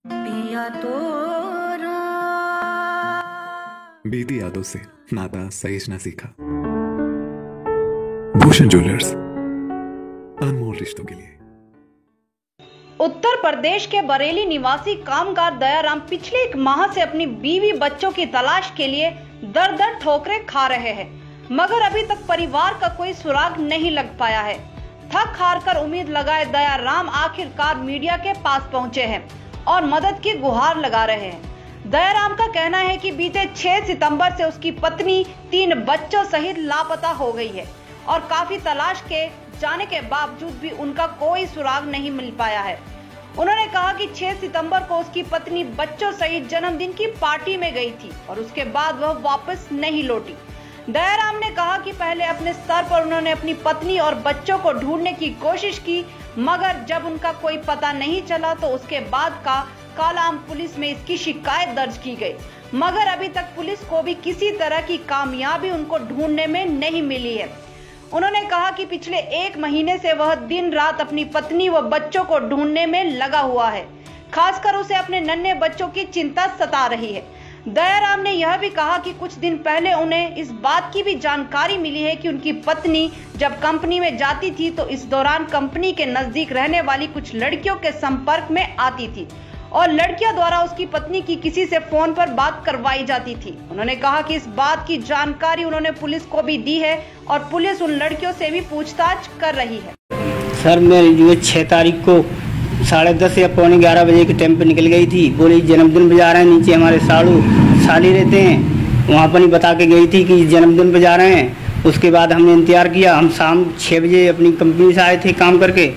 पिया तोरा बीती यादों से नाता सहेजना सीखा। भूषण ज्वेलर्स, अनमोल रिश्तों के लिए। उत्तर प्रदेश के बरेली निवासी कामगार दयाराम पिछले एक माह से अपनी बीवी बच्चों की तलाश के लिए दर दर ठोकरें खा रहे हैं, मगर अभी तक परिवार का कोई सुराग नहीं लग पाया है। थक हार कर उम्मीद लगाए दयाराम आखिरकार मीडिया के पास पहुंचे हैं और मदद की गुहार लगा रहे हैं। दयाराम का कहना है कि बीते 6 सितंबर से उसकी पत्नी 3 बच्चों सहित लापता हो गई है और काफी तलाश के जाने के बावजूद भी उनका कोई सुराग नहीं मिल पाया है। उन्होंने कहा कि 6 सितंबर को उसकी पत्नी बच्चों सहित जन्मदिन की पार्टी में गई थी और उसके बाद वह वापस नहीं लौटी। दयाराम ने कहा कि पहले अपने स्तर पर उन्होंने अपनी पत्नी और बच्चों को ढूंढने की कोशिश की, मगर जब उनका कोई पता नहीं चला तो उसके बाद कालाअंब पुलिस में इसकी शिकायत दर्ज की गई, मगर अभी तक पुलिस को भी किसी तरह की कामयाबी उनको ढूंढने में नहीं मिली है। उन्होंने कहा कि पिछले 1 महीने से वह दिन रात अपनी पत्नी व बच्चों को ढूंढने में लगा हुआ है, खासकर उसे अपने नन्हे बच्चों की चिंता सता रही है। दयाराम ने यह भी कहा कि कुछ दिन पहले उन्हें इस बात की भी जानकारी मिली है कि उनकी पत्नी जब कंपनी में जाती थी तो इस दौरान कंपनी के नजदीक रहने वाली कुछ लड़कियों के संपर्क में आती थी और लड़कियों द्वारा उसकी पत्नी की किसी से फोन पर बात करवाई जाती थी। उन्होंने कहा कि इस बात की जानकारी उन्होंने पुलिस को भी दी है और पुलिस उन लड़कियों से भी पूछताछ कर रही है। सर मैं जो 6 तारीख को 10:30 या 11:15 बजे के टाइम पे निकल गई थी। बोली जन्मदिन पे जा रहे हैं, नीचे हमारे साली रहते हैं, वहाँ पर नहीं बता के गई थी कि जन्मदिन पे जा रहे हैं। उसके बाद हमने इंतजार किया, हम शाम 6 बजे अपनी कंपनी से आए थे काम करके।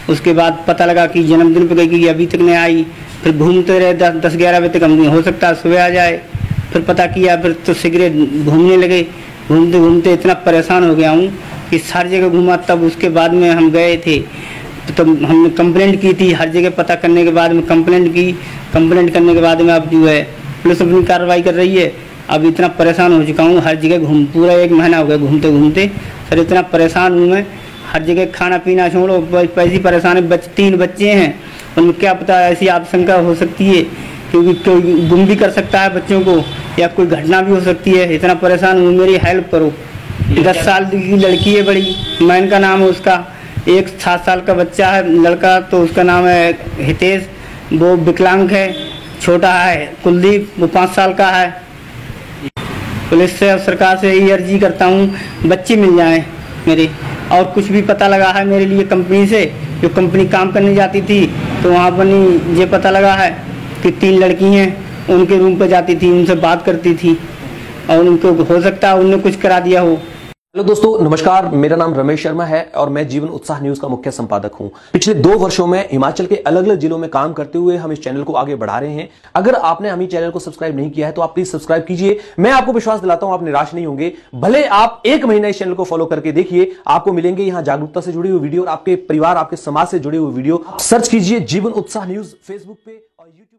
उसके बाद पता लगा कि जन्मदिन पे गई, अभी तक नहीं आई। फिर घूमते रहे 10-11 बजे तक, हम हो सकता है सुबह आ जाए। फिर पता किया, फिर तो सिगरेट घूमने लगे। घूमते घूमते इतना परेशान हो गया हूँ कि सारी जगह घूमा। तब उसके बाद में हम गए थे तो हमने कंप्लेंट की थी, हर जगह पता करने के बाद में कंप्लेंट की। कंप्लेंट करने के बाद में अब जो है पुलिस अपनी कार्रवाई कर रही है। अब इतना परेशान हो चुका हूँ, हर जगह पूरा 1 महीना हो गया घूमते घूमते। सर इतना परेशान हूँ मैं, हर जगह खाना पीना छोड़ो, पैसे परेशान है। 3 बच्चे हैं, उनमें क्या पता ऐसी आशंका हो सकती है क्योंकि कोई गुम भी कर सकता है बच्चों को या कोई घटना भी हो सकती है। इतना परेशान हूँ, मेरी हेल्प करो। 10 साल की लड़की है बड़ी, मैन का नाम है उसका। एक 7 साल का बच्चा है लड़का, तो उसका नाम है हितेश, वो विकलांग है। छोटा है कुलदीप, वो 5 साल का है। पुलिस से और सरकार से यही अर्जी करता हूँ बच्चे मिल जाएं मेरे। और कुछ भी पता लगा है मेरे लिए कंपनी से, जो कंपनी काम करने जाती थी तो वहाँ पर नहीं ये पता लगा है कि 3 लड़की हैं, उनके रूम पर जाती थी, उनसे बात करती थी और उनको हो सकता है उनने कुछ करा दिया हो। हेलो दोस्तों, नमस्कार। मेरा नाम रमेश शर्मा है और मैं जीवन उत्साह न्यूज का मुख्य संपादक हूं। पिछले 2 वर्षों में हिमाचल के अलग अलग जिलों में काम करते हुए हम इस चैनल को आगे बढ़ा रहे हैं। अगर आपने हमें चैनल को सब्सक्राइब नहीं किया है तो आप प्लीज सब्सक्राइब कीजिए। मैं आपको विश्वास दिलाता हूं आप निराश नहीं होंगे। भले आप 1 महीना इस चैनल को फॉलो करके देखिए, आपको मिलेंगे यहाँ जागरूकता से जुड़ी हुई वीडियो और आपके परिवार, आपके समाज से जुड़े हुए वीडियो। सर्च कीजिए जीवन उत्साह न्यूज फेसबुक पे और यूट्यूब।